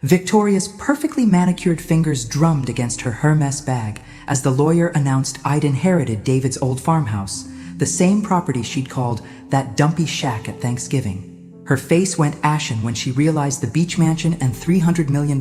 Victoria's perfectly manicured fingers drummed against her Hermes bag as the lawyer announced I'd inherited David's old farmhouse, the same property she'd called that dumpy shack at Thanksgiving. Her face went ashen when she realized the beach mansion and $300 million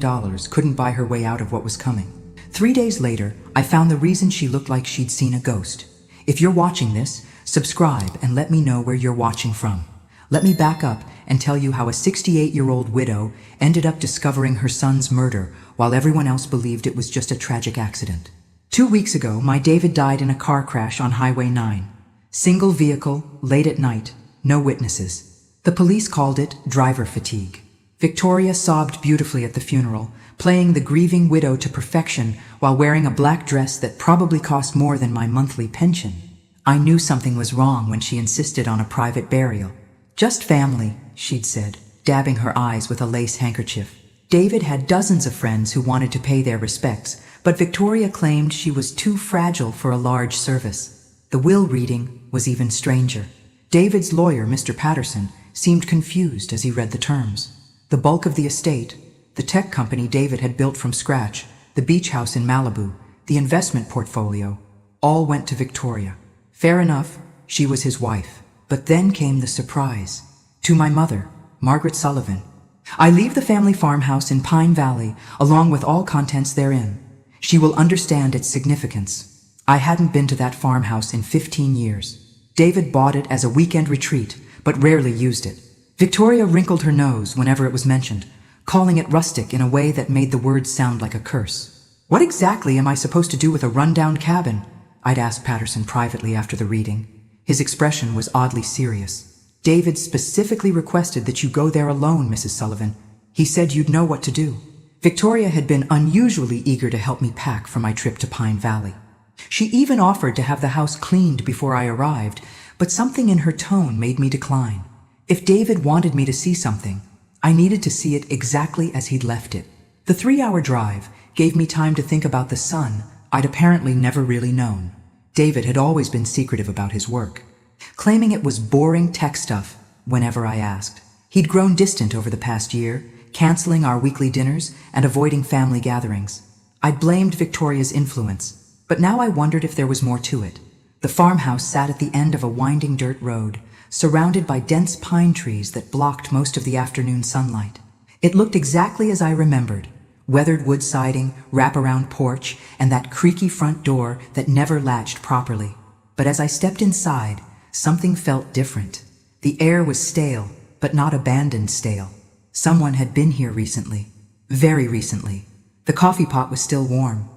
couldn't buy her way out of what was coming. 3 days later, I found the reason she looked like she'd seen a ghost. If you're watching this, subscribe and let me know where you're watching from. Let me back up and tell you how a 68-year-old widow ended up discovering her son's murder while everyone else believed it was just a tragic accident. 2 weeks ago, my David died in a car crash on Highway 9. Single vehicle, late at night, no witnesses. The police called it driver fatigue. Victoria sobbed beautifully at the funeral, playing the grieving widow to perfection while wearing a black dress that probably cost more than my monthly pension. I knew something was wrong when she insisted on a private burial. Just family, she'd said, dabbing her eyes with a lace handkerchief. David had dozens of friends who wanted to pay their respects, but Victoria claimed she was too fragile for a large service. The will reading was even stranger. David's lawyer, Mr. Patterson, seemed confused as he read the terms. The bulk of the estate, the tech company David had built from scratch, the beach house in Malibu, the investment portfolio, all went to Victoria. Fair enough, she was his wife. But then came the surprise. To my mother, Margaret Sullivan. I leave the family farmhouse in Pine Valley, along with all contents therein. She will understand its significance. I hadn't been to that farmhouse in 15 years. David bought it as a weekend retreat, but rarely used it. Victoria wrinkled her nose whenever it was mentioned, calling it rustic in a way that made the words sound like a curse. What exactly am I supposed to do with a rundown cabin? I'd asked Patterson privately after the reading. His expression was oddly serious. David specifically requested that you go there alone, Mrs. Sullivan. He said you'd know what to do. Victoria had been unusually eager to help me pack for my trip to Pine Valley. She even offered to have the house cleaned before I arrived, but something in her tone made me decline. If David wanted me to see something, I needed to see it exactly as he'd left it. The 3-hour drive gave me time to think about the son I'd apparently never really known. David had always been secretive about his work, claiming it was boring tech stuff whenever I asked. He'd grown distant over the past year, canceling our weekly dinners and avoiding family gatherings. I'd blamed Victoria's influence, but now I wondered if there was more to it. The farmhouse sat at the end of a winding dirt road, surrounded by dense pine trees that blocked most of the afternoon sunlight. It looked exactly as I remembered. Weathered wood siding, wraparound porch, and that creaky front door that never latched properly. But as I stepped inside, something felt different. The air was stale, but not abandoned stale. Someone had been here recently. Very recently. The coffee pot was still warm.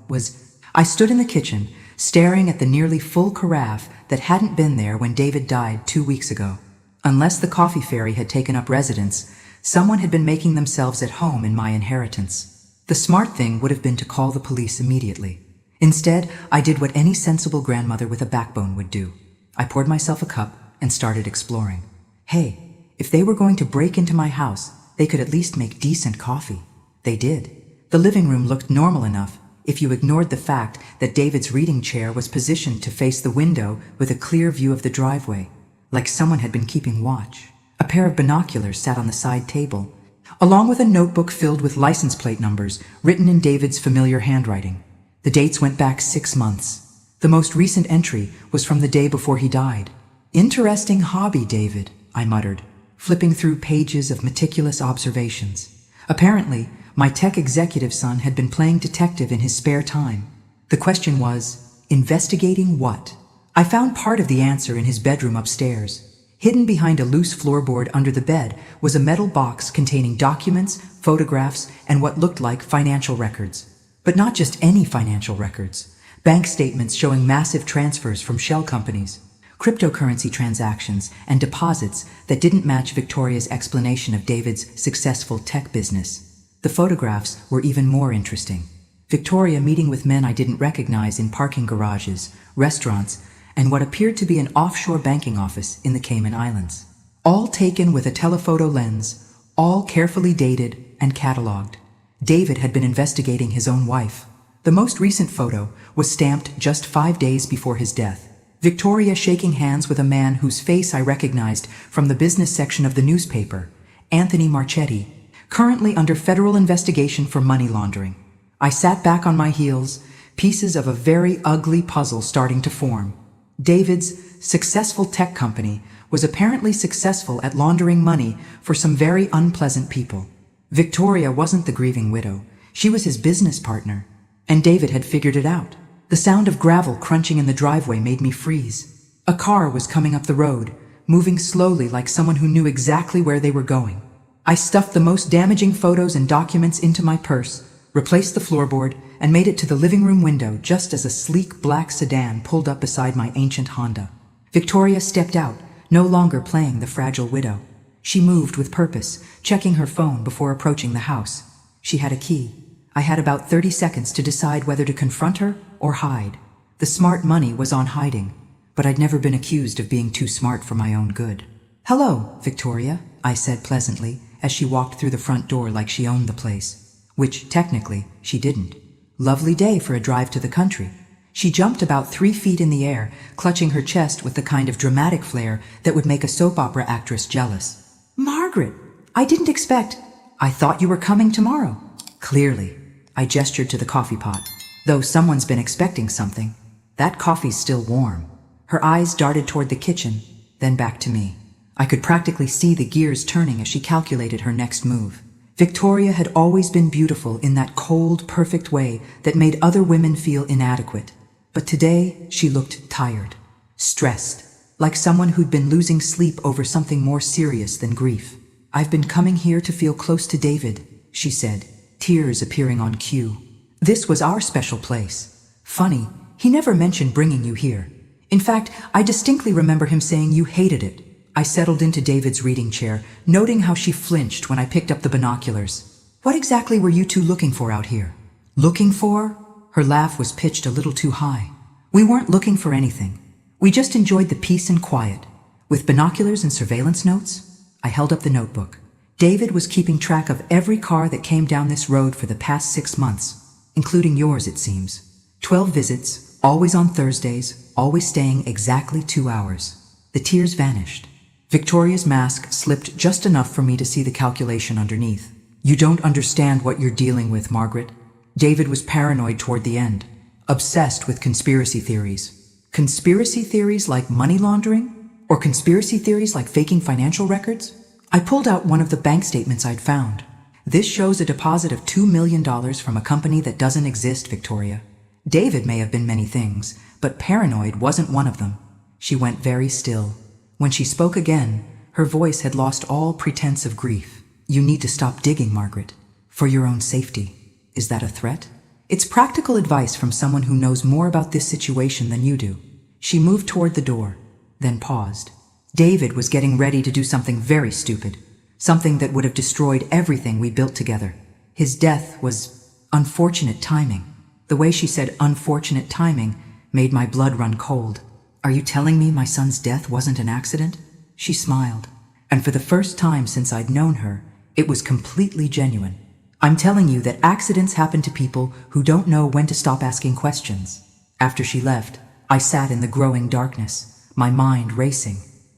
I stood in the kitchen, staring at the nearly full carafe that hadn't been there when David died 2 weeks ago. Unless the coffee fairy had taken up residence, someone had been making themselves at home in my inheritance. The smart thing would have been to call the police immediately. Instead, I did what any sensible grandmother with a backbone would do. I poured myself a cup and started exploring. Hey, if they were going to break into my house, they could at least make decent coffee. They did. The living room looked normal enough if you ignored the fact that David's reading chair was positioned to face the window with a clear view of the driveway, like someone had been keeping watch. A pair of binoculars sat on the side table, along with a notebook filled with license plate numbers written in David's familiar handwriting. The dates went back 6 months. The most recent entry was from the day before he died. Interesting hobby, David, I muttered, flipping through pages of meticulous observations. Apparently, my tech executive son had been playing detective in his spare time. The question was, investigating what? I found part of the answer in his bedroom upstairs. Hidden behind a loose floorboard under the bed was a metal box containing documents, photographs, and what looked like financial records. But not just any financial records. Bank statements showing massive transfers from shell companies, cryptocurrency transactions, and deposits that didn't match Victoria's explanation of David's successful tech business. The photographs were even more interesting. Victoria meeting with men I didn't recognize in parking garages, restaurants, and what appeared to be an offshore banking office in the Cayman Islands. All taken with a telephoto lens, all carefully dated and cataloged. David had been investigating his own wife. The most recent photo was stamped just 5 days before his death. Victoria shaking hands with a man whose face I recognized from the business section of the newspaper, Anthony Marchetti, currently under federal investigation for money laundering. I sat back on my heels, pieces of a very ugly puzzle starting to form. David's successful tech company was apparently successful at laundering money for some very unpleasant people. Victoria wasn't the grieving widow. She was his business partner. And David had figured it out. The sound of gravel crunching in the driveway made me freeze. A car was coming up the road, moving slowly like someone who knew exactly where they were going. I stuffed the most damaging photos and documents into my purse, replaced the floorboard, and made it to the living room window just as a sleek black sedan pulled up beside my ancient Honda. Victoria stepped out, no longer playing the fragile widow. She moved with purpose, checking her phone before approaching the house. She had a key. I had about 30 seconds to decide whether to confront her or hide. The smart money was on hiding, but I'd never been accused of being too smart for my own good. "Hello, Victoria," I said pleasantly as she walked through the front door like she owned the place, which, technically, she didn't. Lovely day for a drive to the country. She jumped about 3 feet in the air, clutching her chest with the kind of dramatic flair that would make a soap opera actress jealous. "Margaret, I didn't expect. I thought you were coming tomorrow." "Clearly." I gestured to the coffee pot. "Though someone's been expecting something. That coffee's still warm." Her eyes darted toward the kitchen, then back to me. I could practically see the gears turning as she calculated her next move. Victoria had always been beautiful in that cold, perfect way that made other women feel inadequate. But today, she looked tired, stressed, like someone who'd been losing sleep over something more serious than grief. "I've been coming here to feel close to David," she said, tears appearing on cue. "This was our special place. Funny, he never mentioned bringing you here. In fact, I distinctly remember him saying you hated it." I settled into David's reading chair, noting how she flinched when I picked up the binoculars. "What exactly were you two looking for out here?" "Looking for?" Her laugh was pitched a little too high. "We weren't looking for anything. We just enjoyed the peace and quiet." With binoculars and surveillance notes? I held up the notebook. David was keeping track of every car that came down this road for the past 6 months, including yours, it seems. 12 visits, always on Thursdays, always staying exactly 2 hours. The tears vanished. Victoria's mask slipped just enough for me to see the calculation underneath. "You don't understand what you're dealing with, Margaret." David was paranoid toward the end, obsessed with conspiracy theories. Conspiracy theories like money laundering? Or conspiracy theories like faking financial records? I pulled out one of the bank statements I'd found. "This shows a deposit of $2 million from a company that doesn't exist, Victoria." David may have been many things, but paranoid wasn't one of them. She went very still. When she spoke again, her voice had lost all pretense of grief. "You need to stop digging, Margaret. For your own safety." "Is that a threat?" "It's practical advice from someone who knows more about this situation than you do." She moved toward the door, then paused. David was getting ready to do something very stupid, something that would have destroyed everything we built together. His death was unfortunate timing. The way she said unfortunate timing made my blood run cold. "Are you telling me my son's death wasn't an accident?" She smiled, and for the first time since I'd known her, it was completely genuine. "I'm telling you that accidents happen to people who don't know when to stop asking questions." After she left, I sat in the growing darkness, my mind racing.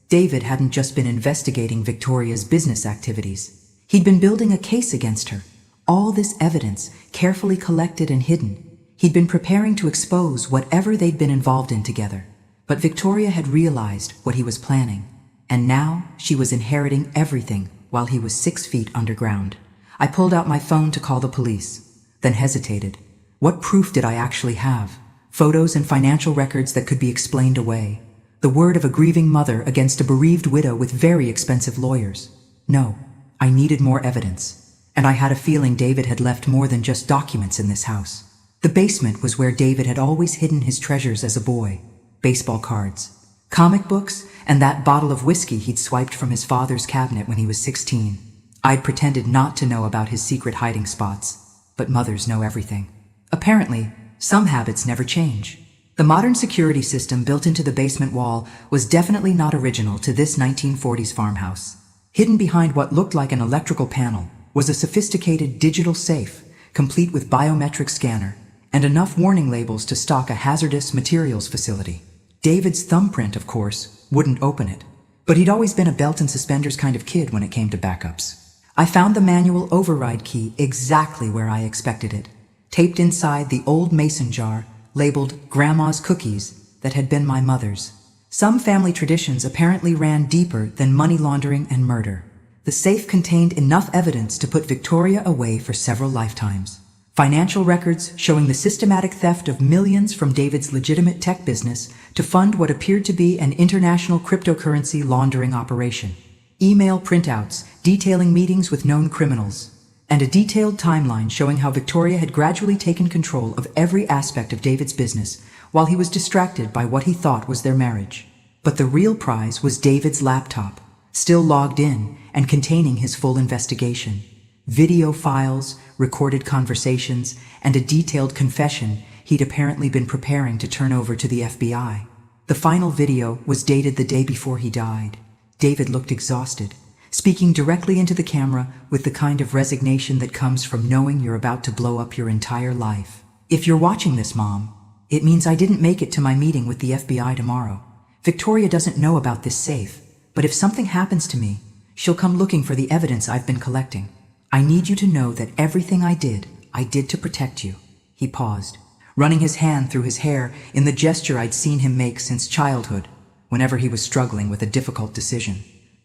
David hadn't just been investigating Victoria's business activities. He'd been building a case against her. All this evidence, carefully collected and hidden. He'd been preparing to expose whatever they'd been involved in together. But Victoria had realized what he was planning, and now she was inheriting everything while he was 6 feet underground. I pulled out my phone to call the police, then hesitated. What proof did I actually have? Photos and financial records that could be explained away. The word of a grieving mother against a bereaved widow with very expensive lawyers. No, I needed more evidence. And I had a feeling David had left more than just documents in this house. The basement was where David had always hidden his treasures as a boy. Baseball cards, comic books, and that bottle of whiskey he'd swiped from his father's cabinet when he was 16. I'd pretended not to know about his secret hiding spots, but mothers know everything. Apparently, some habits never change. The modern security system built into the basement wall was definitely not original to this 1940s farmhouse. Hidden behind what looked like an electrical panel was a sophisticated digital safe, complete with biometric scanner, and enough warning labels to stock a hazardous materials facility. David's thumbprint, of course, wouldn't open it, but he'd always been a belt and suspenders kind of kid when it came to backups. I found the manual override key exactly where I expected it, taped inside the old mason jar labeled Grandma's Cookies that had been my mother's. Some family traditions apparently ran deeper than money laundering and murder. The safe contained enough evidence to put Victoria away for several lifetimes. Financial records showing the systematic theft of millions from David's legitimate tech business to fund what appeared to be an international cryptocurrency laundering operation. Email printouts detailing meetings with known criminals. And a detailed timeline showing how Victoria had gradually taken control of every aspect of David's business while he was distracted by what he thought was their marriage. But the real prize was David's laptop, still logged in and containing his full investigation. Video files, recorded conversations, and a detailed confession he'd apparently been preparing to turn over to the FBI. The final video was dated the day before he died. David looked exhausted, speaking directly into the camera with the kind of resignation that comes from knowing you're about to blow up your entire life. If you're watching this, Mom, it means I didn't make it to my meeting with the FBI tomorrow. Victoria doesn't know about this safe, but if something happens to me, she'll come looking for the evidence I've been collecting. I need you to know that everything I did to protect you. He paused, running his hand through his hair in the gesture I'd seen him make since childhood, whenever he was struggling with a difficult decision.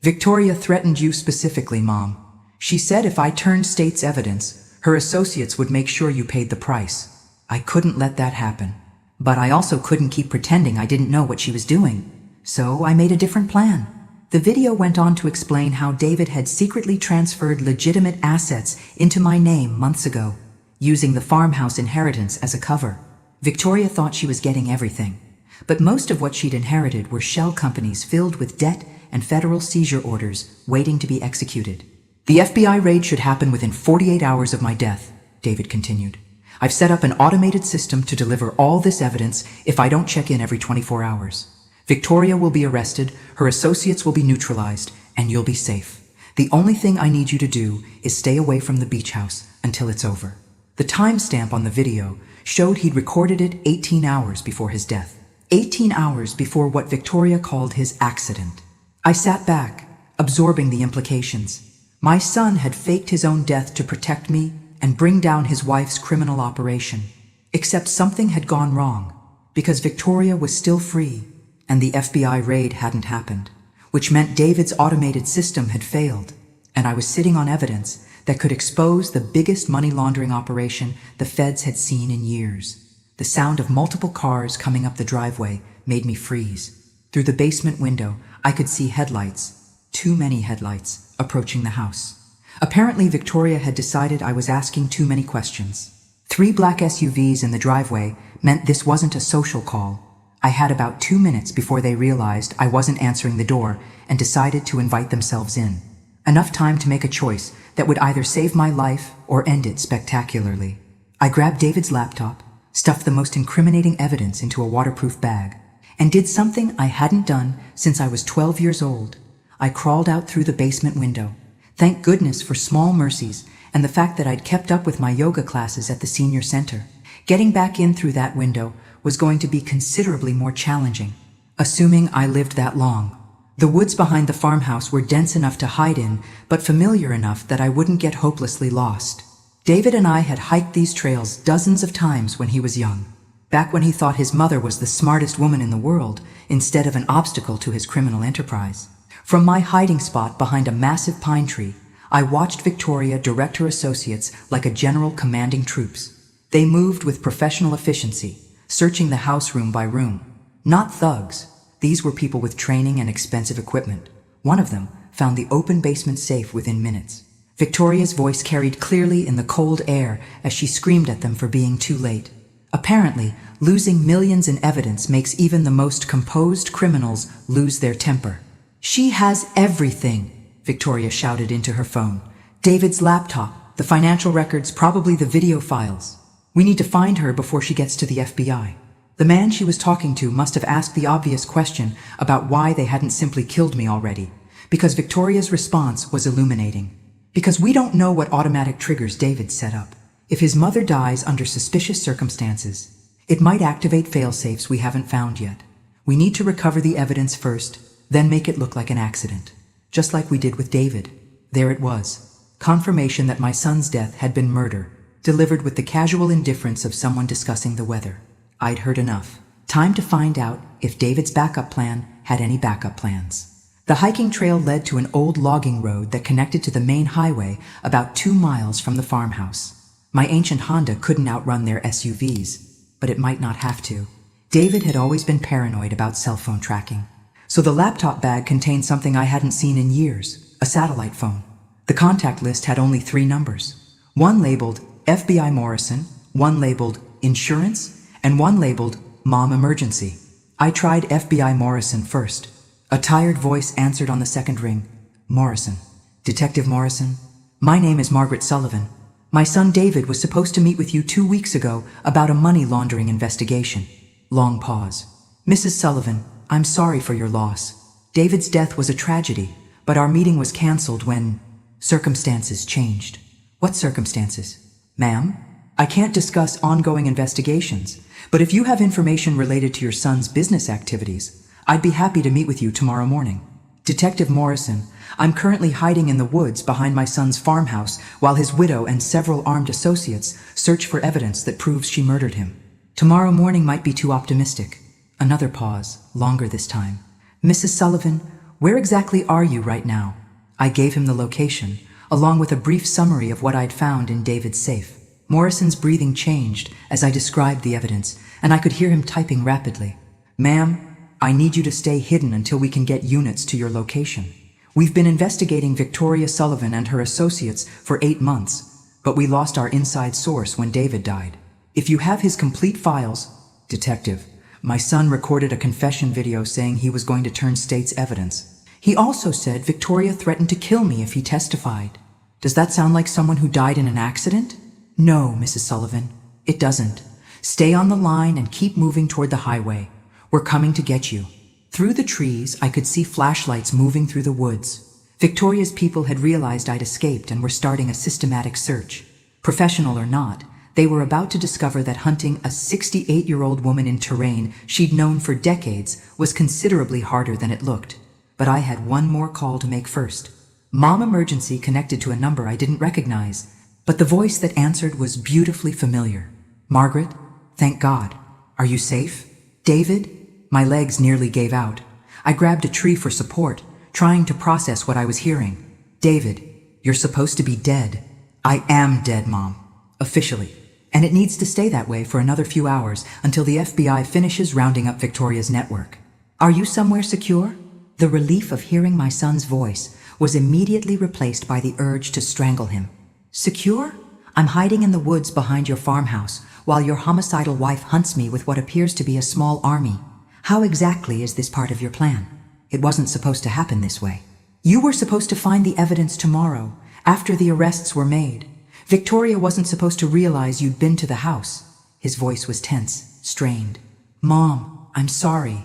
Victoria threatened you specifically, Mom. She said if I turned state's evidence, her associates would make sure you paid the price. I couldn't let that happen. But I also couldn't keep pretending I didn't know what she was doing. So I made a different plan. The video went on to explain how David had secretly transferred legitimate assets into my name months ago, using the Farmhouse inheritance as a cover. Victoria thought she was getting everything, but most of what she'd inherited were shell companies filled with debt and federal seizure orders waiting to be executed. The FBI raid should happen within 48 hours of my death, David continued. I've set up an automated system to deliver all this evidence if I don't check in every 24 hours. Victoria will be arrested, her associates will be neutralized, and you'll be safe. The only thing I need you to do is stay away from the beach house until it's over. The timestamp on the video showed he'd recorded it 18 hours before his death. 18 hours before what Victoria called his accident. I sat back, absorbing the implications. My son had faked his own death to protect me and bring down his wife's criminal operation. Except something had gone wrong, because Victoria was still free, and the FBI raid hadn't happened, which meant David's automated system had failed, and I was sitting on evidence that could expose the biggest money laundering operation the feds had seen in years. The sound of multiple cars coming up the driveway made me freeze. Through the basement window, I could see headlights, too many headlights, approaching the house. Apparently, Victoria had decided I was asking too many questions. 3 black SUVs in the driveway meant this wasn't a social call. I had about 2 minutes before they realized I wasn't answering the door and decided to invite themselves in. Enough time to make a choice that would either save my life or end it spectacularly. I grabbed David's laptop, stuffed the most incriminating evidence into a waterproof bag, and did something I hadn't done since I was 12 years old. I crawled out through the basement window. Thank goodness for small mercies and the fact that I'd kept up with my yoga classes at the senior center. Getting back in through that window was going to be considerably more challenging, assuming I lived that long. The woods behind the farmhouse were dense enough to hide in, but familiar enough that I wouldn't get hopelessly lost. David and I had hiked these trails dozens of times when he was young, back when he thought his mother was the smartest woman in the world instead of an obstacle to his criminal enterprise. From my hiding spot behind a massive pine tree, I watched Victoria direct her associates like a general commanding troops. They moved with professional efficiency, searching the house room by room. Not thugs. These were people with training and expensive equipment. One of them found the open basement safe within minutes. Victoria's voice carried clearly in the cold air as she screamed at them for being too late. Apparently, losing millions in evidence makes even the most composed criminals lose their temper. She has everything, Victoria shouted into her phone. David's laptop, the financial records, probably the video files. We need to find her before she gets to the FBI. The man she was talking to must have asked the obvious question about why they hadn't simply killed me already, because Victoria's response was illuminating. Because we don't know what automatic triggers David set up. If his mother dies under suspicious circumstances, it might activate fail-safes we haven't found yet. We need to recover the evidence first, then make it look like an accident. Just like we did with David. There it was. Confirmation that my son's death had been murder, delivered with the casual indifference of someone discussing the weather. I'd heard enough. Time to find out if David's backup plan had any backup plans. The hiking trail led to an old logging road that connected to the main highway about 2 miles from the farmhouse. My ancient Honda couldn't outrun their SUVs, but it might not have to. David had always been paranoid about cell phone tracking. So the laptop bag contained something I hadn't seen in years, a satellite phone. The contact list had only 3 numbers. One labeled FBI Morrison, one labeled Insurance, and one labeled Mom Emergency. I tried FBI Morrison first. A tired voice answered on the second ring. Morrison. Detective Morrison. My name is Margaret Sullivan. My son David was supposed to meet with you 2 weeks ago about a money laundering investigation. Long pause. Mrs. Sullivan, I'm sorry for your loss. David's death was a tragedy, but our meeting was cancelled when circumstances changed. What circumstances? Ma'am, I can't discuss ongoing investigations, but if you have information related to your son's business activities, I'd be happy to meet with you tomorrow morning. Detective Morrison, I'm currently hiding in the woods behind my son's farmhouse while his widow and several armed associates search for evidence that proves she murdered him. Tomorrow morning might be too optimistic. Another pause, longer this time. Mrs. Sullivan, where exactly are you right now? I gave him the location, along with a brief summary of what I'd found in David's safe. Morrison's breathing changed as I described the evidence, and I could hear him typing rapidly. Ma'am, I need you to stay hidden until we can get units to your location. We've been investigating Victoria Sullivan and her associates for 8 months, but we lost our inside source when David died. If you have his complete files, Detective, my son recorded a confession video saying he was going to turn state's evidence. He also said Victoria threatened to kill me if he testified. Does that sound like someone who died in an accident? No, Mrs. Sullivan, it doesn't. Stay on the line and keep moving toward the highway. We're coming to get you. Through the trees, I could see flashlights moving through the woods. Victoria's people had realized I'd escaped and were starting a systematic search. Professional or not, they were about to discover that hunting a 68-year-old woman in terrain she'd known for decades was considerably harder than it looked. But I had one more call to make first. Mom Emergency connected to a number I didn't recognize, but the voice that answered was beautifully familiar. Margaret, thank God. Are you safe? David? My legs nearly gave out. I grabbed a tree for support, trying to process what I was hearing. David, you're supposed to be dead. I am dead, Mom. Officially. And it needs to stay that way for another few hours until the FBI finishes rounding up Victoria's network. Are you somewhere secure? The relief of hearing my son's voice was immediately replaced by the urge to strangle him. Secure? I'm hiding in the woods behind your farmhouse while your homicidal wife hunts me with what appears to be a small army. How exactly is this part of your plan? It wasn't supposed to happen this way. You were supposed to find the evidence tomorrow, after the arrests were made. Victoria wasn't supposed to realize you'd been to the house. His voice was tense, strained. Mom, I'm sorry.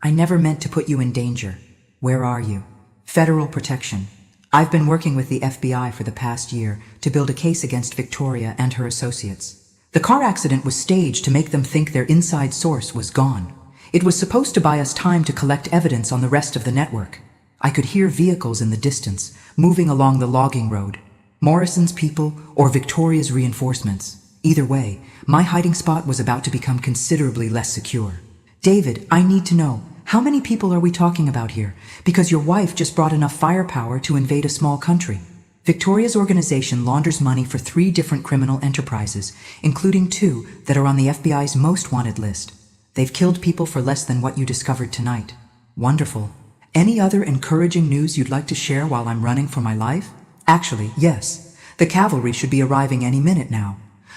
I never meant to put you in danger. Where are you? Federal protection. I've been working with the FBI for the past year to build a case against Victoria and her associates. The car accident was staged to make them think their inside source was gone. It was supposed to buy us time to collect evidence on the rest of the network. I could hear vehicles in the distance, moving along the logging road. Morrison's people or Victoria's reinforcements. Either way, my hiding spot was about to become considerably less secure. David, I need to know, how many people are we talking about here? Because your wife just brought enough firepower to invade a small country. Victoria's organization launders money for 3 different criminal enterprises, including 2 that are on the FBI's most wanted list. They've killed people for less than what you discovered tonight. Wonderful. Any other encouraging news you'd like to share while I'm running for my life? Actually, yes. The cavalry should be arriving any minute now.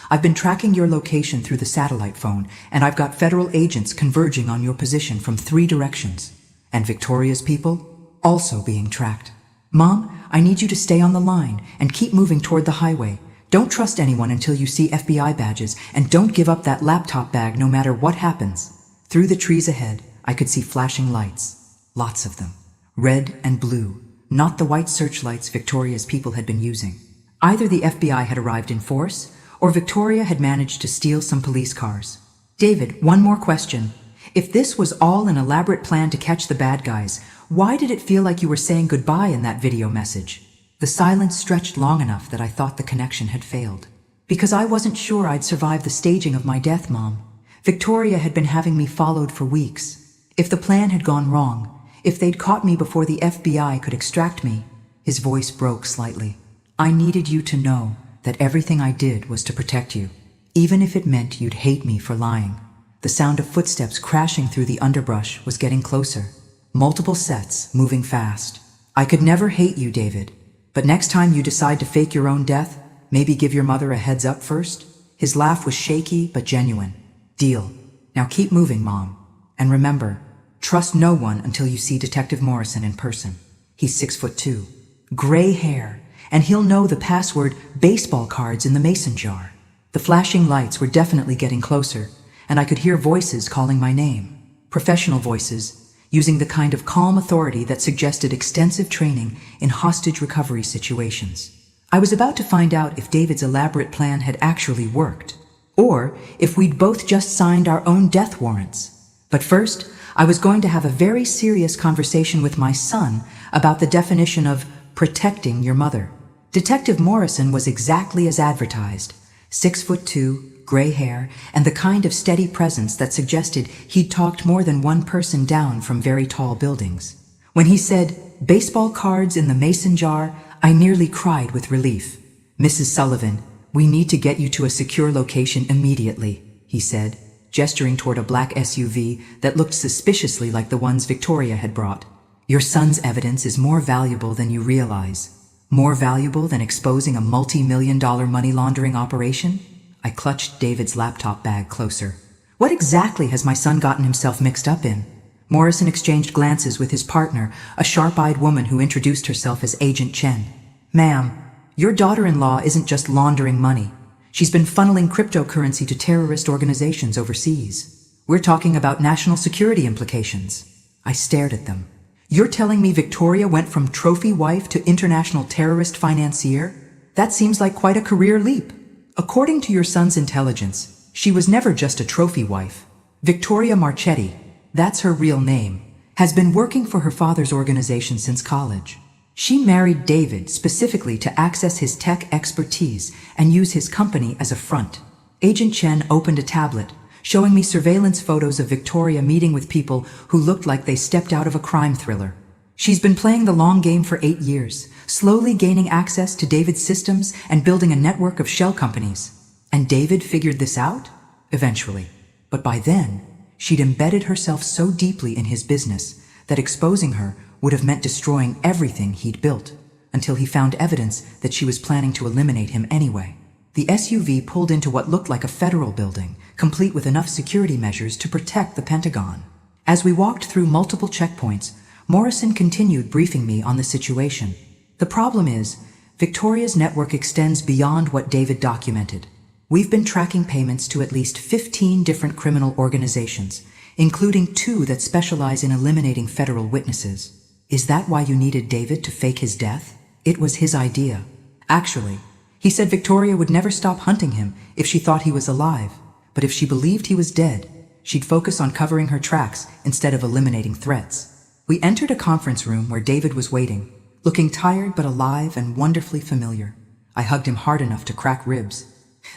I've been tracking your location through the satellite phone, and I've got federal agents converging on your position from 3 directions. And Victoria's people also being tracked. Mom, I need you to stay on the line and keep moving toward the highway. Don't trust anyone until you see FBI badges, and don't give up that laptop bag no matter what happens. Through the trees ahead, I could see flashing lights. Lots of them. Red and blue. Not the white searchlights Victoria's people had been using. Either the FBI had arrived in force, or Victoria had managed to steal some police cars. David, one more question. If this was all an elaborate plan to catch the bad guys, why did it feel like you were saying goodbye in that video message? The silence stretched long enough that I thought the connection had failed. Because I wasn't sure I'd survive the staging of my death, Mom. Victoria had been having me followed for weeks. If the plan had gone wrong, if they'd caught me before the FBI could extract me, his voice broke slightly. I needed you to know that everything I did was to protect you, even if it meant you'd hate me for lying. The sound of footsteps crashing through the underbrush was getting closer. Multiple sets, moving fast. I could never hate you, David. But next time you decide to fake your own death, maybe give your mother a heads up first? His laugh was shaky but genuine. Deal. Now keep moving, Mom. And remember, trust no one until you see Detective Morrison in person. He's 6'2", gray hair, and he'll know the password baseball cards in the mason jar. The flashing lights were definitely getting closer, and I could hear voices calling my name. Professional voices, using the kind of calm authority that suggested extensive training in hostage recovery situations. I was about to find out if David's elaborate plan had actually worked, or if we'd both just signed our own death warrants. But first, I was going to have a very serious conversation with my son about the definition of protecting your mother. Detective Morrison was exactly as advertised. 6'2", gray hair, and the kind of steady presence that suggested he'd talked more than one person down from very tall buildings. When he said, "Baseball cards in the mason jar," I nearly cried with relief. "Mrs. Sullivan, we need to get you to a secure location immediately," he said, gesturing toward a black SUV that looked suspiciously like the ones Victoria had brought. "Your son's evidence is more valuable than you realize. More valuable than exposing a multi-million-dollar money laundering operation?" I clutched David's laptop bag closer. "What exactly has my son gotten himself mixed up in?" Morrison exchanged glances with his partner, a sharp-eyed woman who introduced herself as Agent Chen. "Ma'am, your daughter-in-law isn't just laundering money. She's been funneling cryptocurrency to terrorist organizations overseas. We're talking about national security implications." I stared at them. "You're telling me Victoria went from trophy wife to international terrorist financier? That seems like quite a career leap." "According to your son's intelligence, she was never just a trophy wife. Victoria Marchetti, that's her real name, has been working for her father's organization since college. She married David specifically to access his tech expertise and use his company as a front." Agent Chen opened a tablet, showing me surveillance photos of Victoria meeting with people who looked like they stepped out of a crime thriller. "She's been playing the long game for 8 years, slowly gaining access to David's systems and building a network of shell companies. And David figured this out? Eventually. But by then, she'd embedded herself so deeply in his business that exposing her would have meant destroying everything he'd built, until he found evidence that she was planning to eliminate him anyway." The SUV pulled into what looked like a federal building, complete with enough security measures to protect the Pentagon. As we walked through multiple checkpoints, Morrison continued briefing me on the situation. "The problem is, Victoria's network extends beyond what David documented. We've been tracking payments to at least 15 different criminal organizations, including 2 that specialize in eliminating federal witnesses. Is that why you needed David to fake his death? It was his idea. Actually, he said Victoria would never stop hunting him if she thought he was alive, but if she believed he was dead, she'd focus on covering her tracks instead of eliminating threats." We entered a conference room where David was waiting, looking tired but alive and wonderfully familiar. I hugged him hard enough to crack ribs,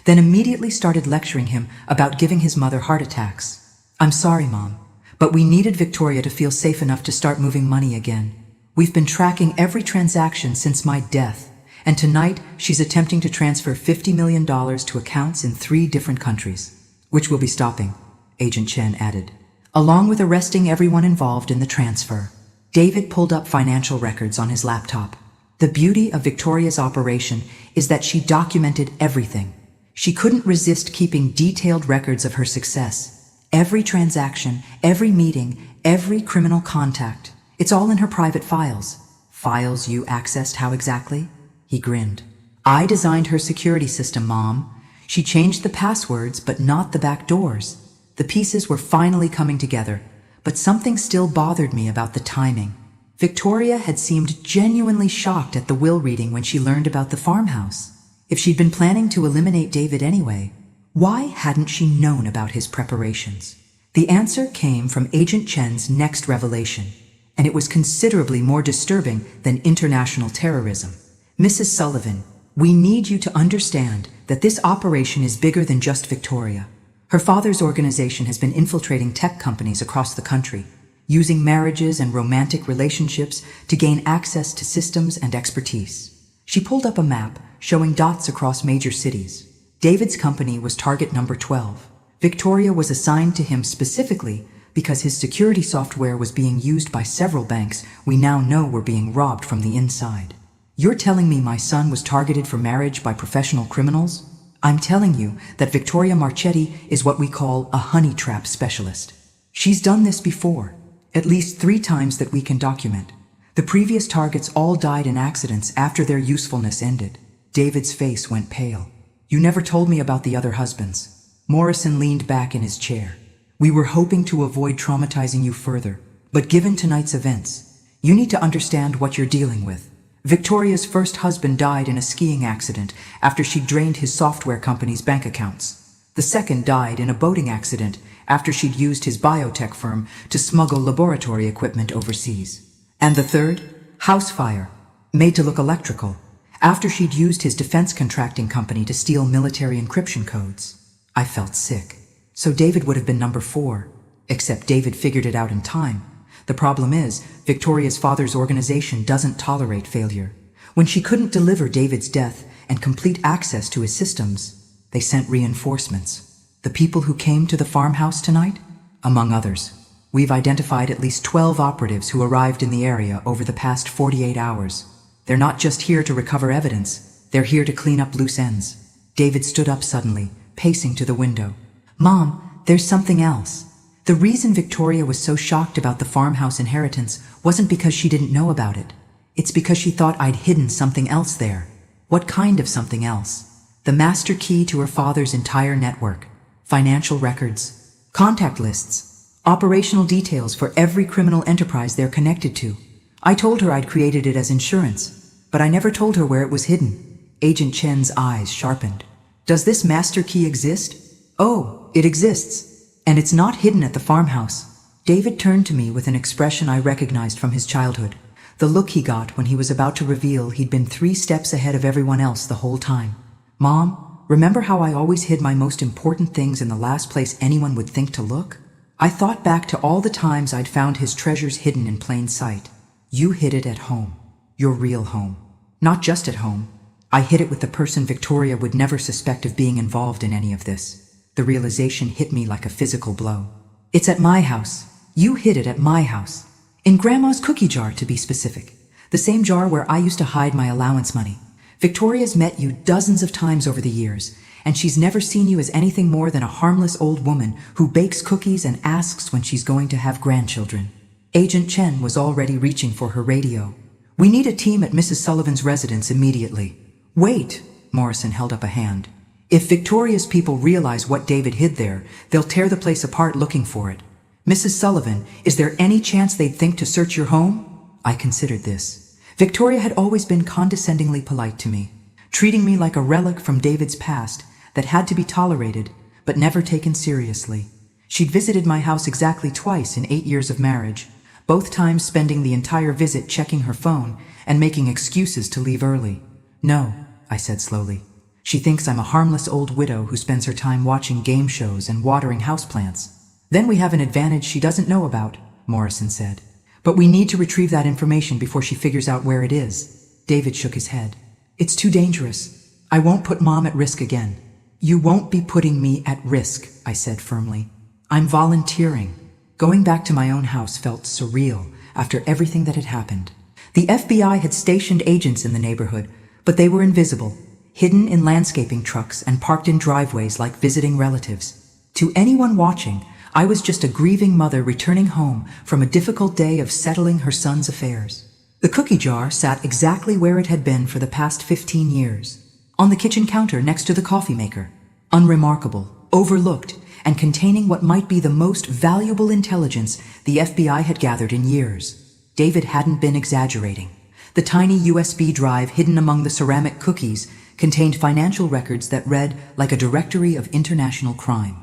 then immediately started lecturing him about giving his mother heart attacks. "I'm sorry, Mom, but we needed Victoria to feel safe enough to start moving money again. We've been tracking every transaction since my death, and tonight she's attempting to transfer $50 million to accounts in 3 different countries, which we'll be stopping," Agent Chen added, "along with arresting everyone involved in the transfer." David pulled up financial records on his laptop. The beauty of Victoria's operation is that she documented everything. She couldn't resist keeping detailed records of her success. Every transaction, every meeting, every criminal contact. It's all in her private files. "Files you accessed how exactly?" He grinned. "I designed her security system, Mom. She changed the passwords, but not the back doors." The pieces were finally coming together, but something still bothered me about the timing. Victoria had seemed genuinely shocked at the will reading when she learned about the farmhouse. If she'd been planning to eliminate David anyway, why hadn't she known about his preparations? The answer came from Agent Chen's next revelation, and it was considerably more disturbing than international terrorism. Mrs. Sullivan, we need you to understand that this operation is bigger than just Victoria. Her father's organization has been infiltrating tech companies across the country, using marriages and romantic relationships to gain access to systems and expertise. She pulled up a map showing dots across major cities. David's company was target number 12. Victoria was assigned to him specifically because his security software was being used by several banks we now know were being robbed from the inside. You're telling me my son was targeted for marriage by professional criminals? I'm telling you that Victoria Marchetti is what we call a honey trap specialist. She's done this before, at least 3 times that we can document. The previous targets all died in accidents after their usefulness ended. David's face went pale. You never told me about the other husbands. Morrison leaned back in his chair. We were hoping to avoid traumatizing you further, but given tonight's events, you need to understand what you're dealing with. Victoria's first husband died in a skiing accident after she drained his software company's bank accounts. The second died in a boating accident after she'd used his biotech firm to smuggle laboratory equipment overseas. And the third, house fire, made to look electrical, after she'd used his defense contracting company to steal military encryption codes. I felt sick. So David would have been number 4, except David figured it out in time. The problem is, Victoria's father's organization doesn't tolerate failure. When she couldn't deliver David's death and complete access to his systems, they sent reinforcements. The people who came to the farmhouse tonight? Among others. We've identified at least 12 operatives who arrived in the area over the past 48 hours. They're not just here to recover evidence, they're here to clean up loose ends. David stood up suddenly, pacing to the window. Mom, there's something else. The reason Victoria was so shocked about the farmhouse inheritance wasn't because she didn't know about it. It's because she thought I'd hidden something else there. What kind of something else? The master key to her father's entire network. Financial records, contact lists, operational details for every criminal enterprise they're connected to. I told her I'd created it as insurance, but I never told her where it was hidden. Agent Chen's eyes sharpened. Does this master key exist? Oh, it exists. And it's not hidden at the farmhouse. David turned to me with an expression I recognized from his childhood. The look he got when he was about to reveal he'd been 3 steps ahead of everyone else the whole time. Mom, remember how I always hid my most important things in the last place anyone would think to look? I thought back to all the times I'd found his treasures hidden in plain sight. You hid it at home. Your real home. Not just at home. I hid it with the person Victoria would never suspect of being involved in any of this. The realization hit me like a physical blow. It's at my house. You hid it at my house. In Grandma's cookie jar, to be specific. The same jar where I used to hide my allowance money. Victoria's met you dozens of times over the years, and she's never seen you as anything more than a harmless old woman who bakes cookies and asks when she's going to have grandchildren. Agent Chen was already reaching for her radio. We need a team at Mrs. Sullivan's residence immediately. Wait, Morrison held up a hand. If Victoria's people realize what David hid there, they'll tear the place apart looking for it. Mrs. Sullivan, is there any chance they'd think to search your home? I considered this. Victoria had always been condescendingly polite to me, treating me like a relic from David's past that had to be tolerated, but never taken seriously. She'd visited my house exactly twice in 8 years of marriage, both times spending the entire visit checking her phone and making excuses to leave early. No, I said slowly. She thinks I'm a harmless old widow who spends her time watching game shows and watering houseplants. Then we have an advantage she doesn't know about, Morrison said. But we need to retrieve that information before she figures out where it is. David shook his head. It's too dangerous. I won't put Mom at risk again. You won't be putting me at risk, I said firmly. I'm volunteering. Going back to my own house felt surreal after everything that had happened. The FBI had stationed agents in the neighborhood, but they were invisible, hidden in landscaping trucks and parked in driveways like visiting relatives. To anyone watching, I was just a grieving mother returning home from a difficult day of settling her son's affairs. The cookie jar sat exactly where it had been for the past 15 years, on the kitchen counter next to the coffee maker, unremarkable, overlooked, and containing what might be the most valuable intelligence the FBI had gathered in years. David hadn't been exaggerating. The tiny USB drive hidden among the ceramic cookies contained financial records that read like a directory of international crime.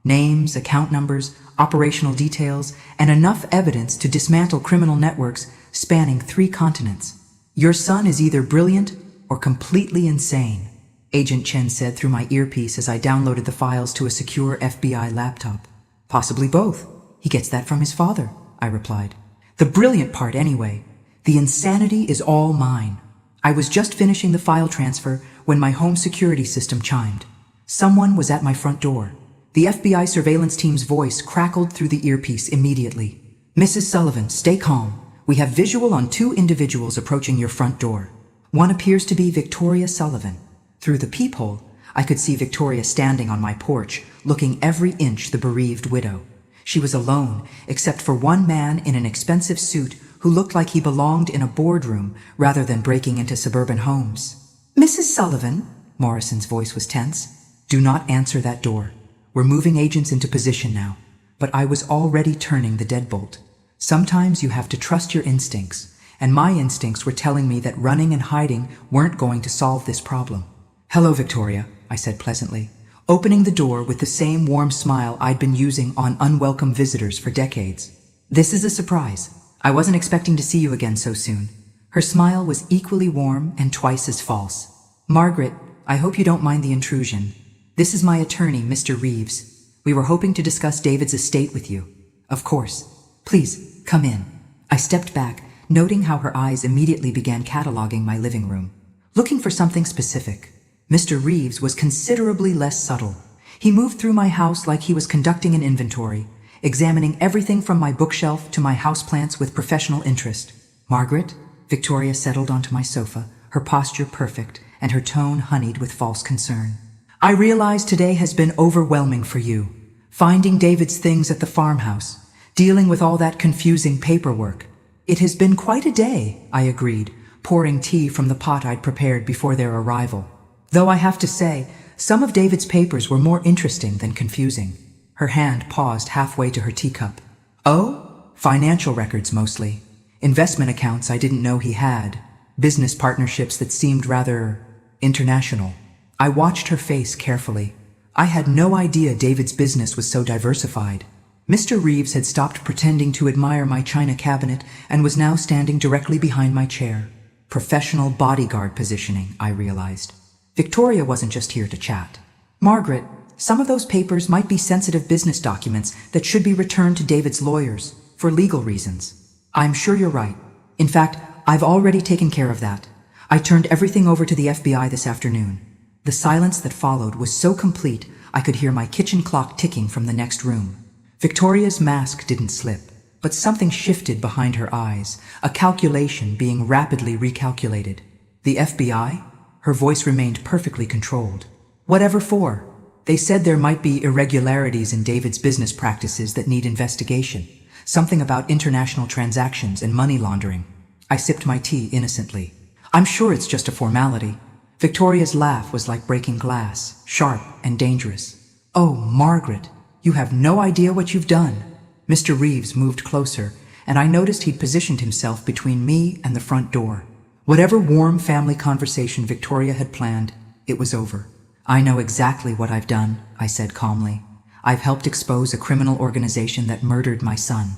Names, account numbers, operational details, and enough evidence to dismantle criminal networks spanning 3 continents. Your son is either brilliant or completely insane? Agent Chen said through my earpiece as I downloaded the files to a secure FBI laptop. Possibly both. He gets that from his father, I replied. The brilliant part anyway. The insanity is all mine. I was just finishing the file transfer when my home security system chimed. Someone was at my front door. The FBI surveillance team's voice crackled through the earpiece immediately. Mrs. Sullivan, stay calm. We have visual on 2 individuals approaching your front door. One appears to be Victoria Sullivan. Through the peephole, I could see Victoria standing on my porch, looking every inch the bereaved widow. She was alone, except for one man in an expensive suit who looked like he belonged in a boardroom rather than breaking into suburban homes. Mrs. Sullivan, Morrison's voice was tense. Do not answer that door. We're moving agents into position now. But I was already turning the deadbolt. Sometimes you have to trust your instincts, and my instincts were telling me that running and hiding weren't going to solve this problem. Hello, Victoria, I said pleasantly, opening the door with the same warm smile I'd been using on unwelcome visitors for decades. This is a surprise. I wasn't expecting to see you again so soon. Her smile was equally warm and twice as false. Margaret, I hope you don't mind the intrusion. This is my attorney, Mr. Reeves. We were hoping to discuss David's estate with you. Of course. Please, come in. I stepped back, noting how her eyes immediately began cataloging my living room, looking for something specific. Mr. Reeves was considerably less subtle. He moved through my house like he was conducting an inventory, examining everything from my bookshelf to my houseplants with professional interest. Margaret, Victoria settled onto my sofa, her posture perfect and her tone honeyed with false concern. I realize today has been overwhelming for you. Finding David's things at the farmhouse, dealing with all that confusing paperwork. It has been quite a day, I agreed, pouring tea from the pot I'd prepared before their arrival. Though I have to say, some of David's papers were more interesting than confusing. Her hand paused halfway to her teacup. Oh, financial records mostly. Investment accounts I didn't know he had. Business partnerships that seemed rather international. I watched her face carefully. I had no idea David's business was so diversified. Mr. Reeves had stopped pretending to admire my china cabinet and was now standing directly behind my chair. Professional bodyguard positioning, I realized. Victoria wasn't just here to chat. Margaret, some of those papers might be sensitive business documents that should be returned to David's lawyers for legal reasons. I'm sure you're right. In fact, I've already taken care of that. I turned everything over to the FBI this afternoon. The silence that followed was so complete I could hear my kitchen clock ticking from the next room. Victoria's mask didn't slip, but something shifted behind her eyes, a calculation being rapidly recalculated. The FBI? Her voice remained perfectly controlled. Whatever for? They said there might be irregularities in David's business practices that need investigation. Something about international transactions and money laundering. I sipped my tea innocently. I'm sure it's just a formality. Victoria's laugh was like breaking glass, sharp and dangerous. Oh, Margaret, you have no idea what you've done. Mr. Reeves moved closer, and I noticed he'd positioned himself between me and the front door. Whatever warm family conversation Victoria had planned, it was over. I know exactly what I've done, I said calmly. I've helped expose a criminal organization that murdered my son.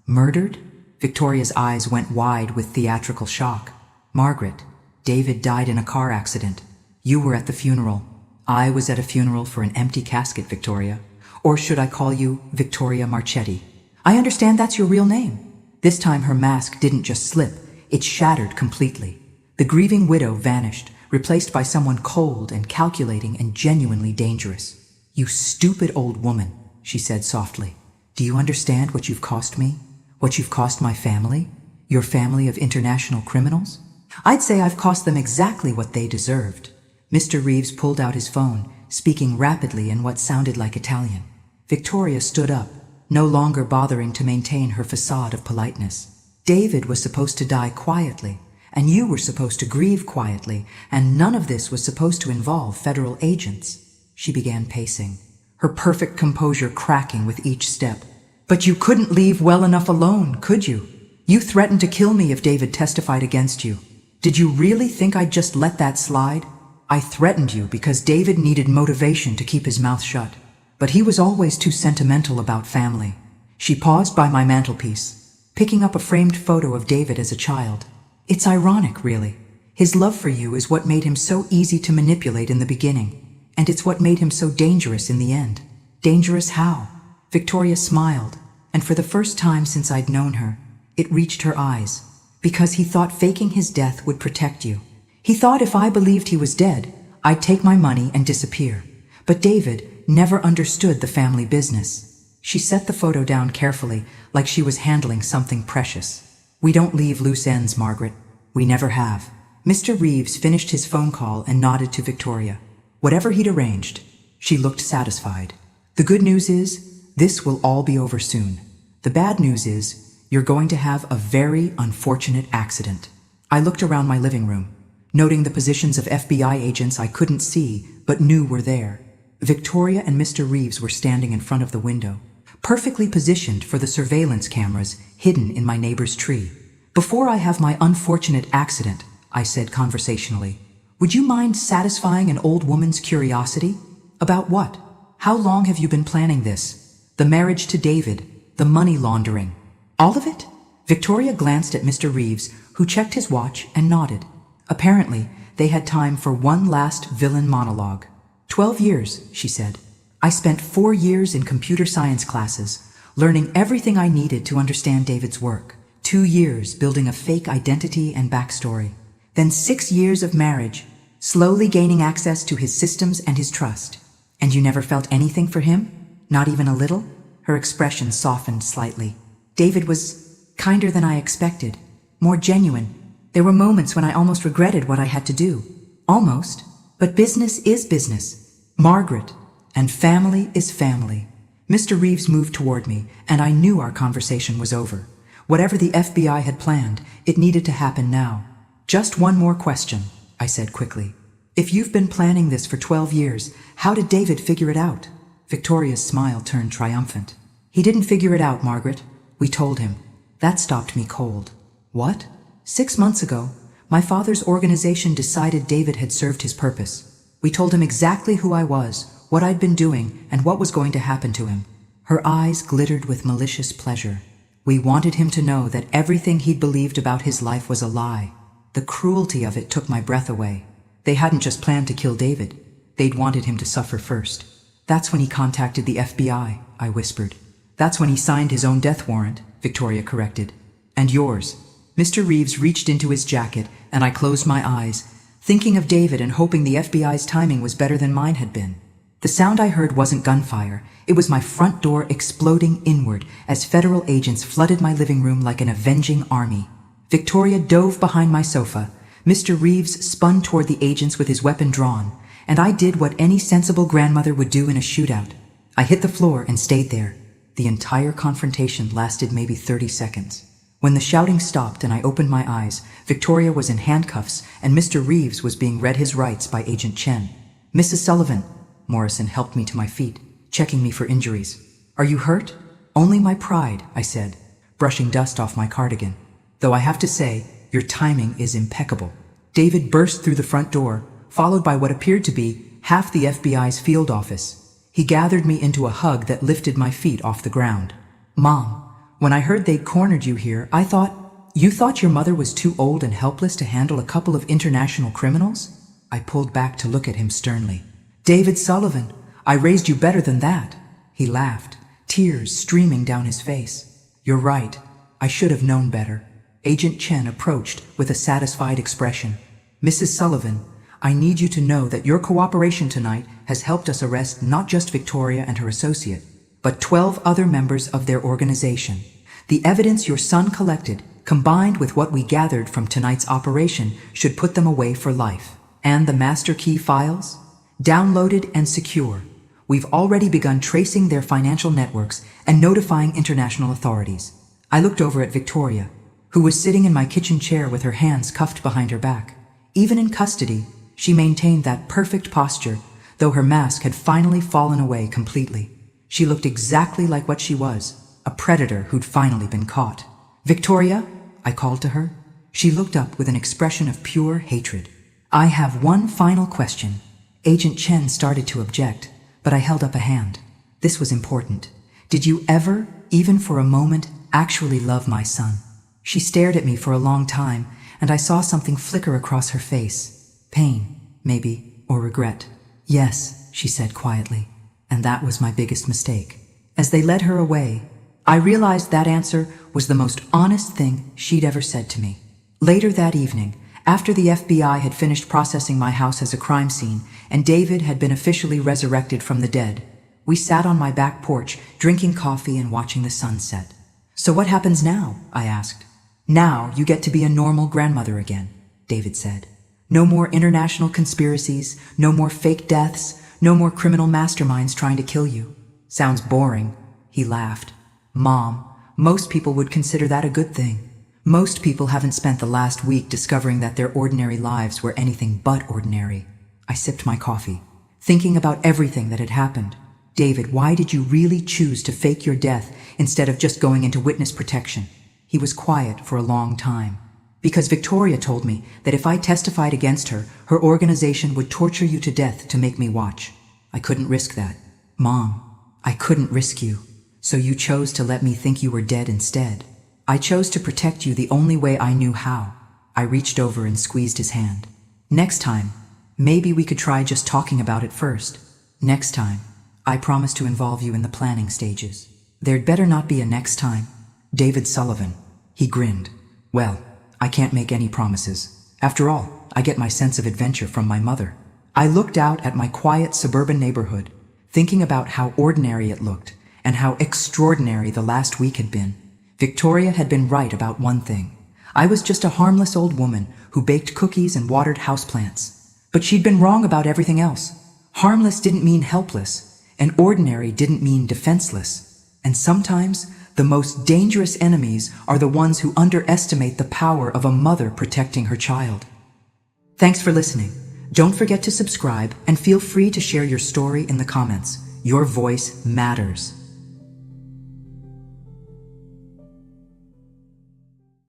Murdered? Victoria's eyes went wide with theatrical shock. Margaret, David died in a car accident. You were at the funeral. I was at a funeral for an empty casket, Victoria. Or should I call you Victoria Marchetti? I understand that's your real name. This time her mask didn't just slip, it shattered completely. The grieving widow vanished, replaced by someone cold and calculating and genuinely dangerous. You stupid old woman, she said softly. Do you understand what you've cost me? What you've cost my family? Your family of international criminals? I'd say I've cost them exactly what they deserved. Mr. Reeves pulled out his phone, speaking rapidly in what sounded like Italian. Victoria stood up, no longer bothering to maintain her facade of politeness. David was supposed to die quietly, and you were supposed to grieve quietly, and none of this was supposed to involve federal agents. She began pacing, her perfect composure cracking with each step. But you couldn't leave well enough alone, could you? You threatened to kill me if David testified against you. Did you really think I'd just let that slide? I threatened you because David needed motivation to keep his mouth shut. But he was always too sentimental about family. She paused by my mantelpiece, picking up a framed photo of David as a child. It's ironic, really. His love for you is what made him so easy to manipulate in the beginning, and it's what made him so dangerous in the end. Dangerous how? Victoria smiled, and for the first time since I'd known her, it reached her eyes. Because he thought faking his death would protect you. He thought if I believed he was dead, I'd take my money and disappear. But David never understood the family business. She set the photo down carefully, like she was handling something precious. We don't leave loose ends, Margaret. We never have. Mr. Reeves finished his phone call and nodded to Victoria. Whatever he'd arranged, she looked satisfied. The good news is, this will all be over soon. The bad news is, you're going to have a very unfortunate accident. I looked around my living room, noting the positions of FBI agents I couldn't see but knew were there. Victoria and Mr. Reeves were standing in front of the window, perfectly positioned for the surveillance cameras hidden in my neighbor's tree. Before I have my unfortunate accident, I said conversationally, would you mind satisfying an old woman's curiosity? About what? How long have you been planning this? The marriage to David, the money laundering. All of it? Victoria glanced at Mr. Reeves, who checked his watch and nodded. Apparently, they had time for one last villain monologue. 12 years, she said. I spent 4 years in computer science classes, learning everything I needed to understand David's work. 2 years building a fake identity and backstory. Then 6 years of marriage, slowly gaining access to his systems and his trust. And you never felt anything for him? Not even a little? Her expression softened slightly. David was kinder than I expected, more genuine. There were moments when I almost regretted what I had to do. Almost. But business is business. Margaret. And family is family. Mr. Reeves moved toward me, and I knew our conversation was over. Whatever the FBI had planned, it needed to happen now. Just one more question, I said quickly. If you've been planning this for 12 years, how did David figure it out? Victoria's smile turned triumphant. He didn't figure it out, Margaret. We told him. That stopped me cold. What? 6 months ago, my father's organization decided David had served his purpose. We told him exactly who I was, what I'd been doing, and what was going to happen to him. Her eyes glittered with malicious pleasure. We wanted him to know that everything he'd believed about his life was a lie. The cruelty of it took my breath away. They hadn't just planned to kill David. They'd wanted him to suffer first. That's when he contacted the FBI, I whispered. That's when he signed his own death warrant, Victoria corrected. And yours. Mr. Reeves reached into his jacket, and I closed my eyes, thinking of David and hoping the FBI's timing was better than mine had been. The sound I heard wasn't gunfire. It was my front door exploding inward as federal agents flooded my living room like an avenging army. Victoria dove behind my sofa. Mr. Reeves spun toward the agents with his weapon drawn, and I did what any sensible grandmother would do in a shootout. I hit the floor and stayed there. The entire confrontation lasted maybe 30 seconds. When the shouting stopped and I opened my eyes, Victoria was in handcuffs and Mr. Reeves was being read his rights by Agent Chen. Mrs. Sullivan, Morrison helped me to my feet, checking me for injuries. Are you hurt? Only my pride, I said, brushing dust off my cardigan. Though I have to say, your timing is impeccable. David burst through the front door, followed by what appeared to be half the FBI's field office. He gathered me into a hug that lifted my feet off the ground. Mom, when I heard they'd cornered you here, You thought your mother was too old and helpless to handle a couple of international criminals? I pulled back to look at him sternly. David Sullivan, I raised you better than that. He laughed, tears streaming down his face. You're right. I should have known better. Agent Chen approached with a satisfied expression. Mrs. Sullivan, I need you to know that your cooperation tonight has helped us arrest not just Victoria and her associate, but 12 other members of their organization. The evidence your son collected, combined with what we gathered from tonight's operation, should put them away for life. And the master key files? Downloaded and secure. We've already begun tracing their financial networks and notifying international authorities. I looked over at Victoria, who was sitting in my kitchen chair with her hands cuffed behind her back. Even in custody, she maintained that perfect posture, though her mask had finally fallen away completely. She looked exactly like what she was, a predator who'd finally been caught. Victoria, I called to her. She looked up with an expression of pure hatred. I have one final question. Agent Chen started to object, but I held up a hand. This was important. Did you ever, even for a moment, actually love my son? She stared at me for a long time, and I saw something flicker across her face. Pain, maybe, or regret. Yes, she said quietly, and that was my biggest mistake. As they led her away, I realized that answer was the most honest thing she'd ever said to me. Later that evening, after the FBI had finished processing my house as a crime scene and David had been officially resurrected from the dead, we sat on my back porch, drinking coffee and watching the sunset. "So what happens now?" I asked. "Now you get to be a normal grandmother again," David said. "No more international conspiracies, no more fake deaths, no more criminal masterminds trying to kill you." "Sounds boring," he laughed. "Mom, most people would consider that a good thing. Most people haven't spent the last week discovering that their ordinary lives were anything but ordinary." I sipped my coffee, thinking about everything that had happened. "David, why did you really choose to fake your death instead of just going into witness protection?" He was quiet for a long time. "Because Victoria told me that if I testified against her, her organization would torture you to death to make me watch. I couldn't risk that. Mom, I couldn't risk you. So you chose to let me think you were dead instead. I chose to protect you the only way I knew how." I reached over and squeezed his hand. "Next time, maybe we could try just talking about it first. Next time, I promise to involve you in the planning stages." "There'd better not be a next time." "David Sullivan." He grinned. "Well, I can't make any promises. After all, I get my sense of adventure from my mother." I looked out at my quiet suburban neighborhood, thinking about how ordinary it looked and how extraordinary the last week had been. Victoria had been right about one thing. I was just a harmless old woman who baked cookies and watered houseplants. But she'd been wrong about everything else. Harmless didn't mean helpless, and ordinary didn't mean defenseless. And sometimes, the most dangerous enemies are the ones who underestimate the power of a mother protecting her child. Thanks for listening. Don't forget to subscribe and feel free to share your story in the comments. Your voice matters.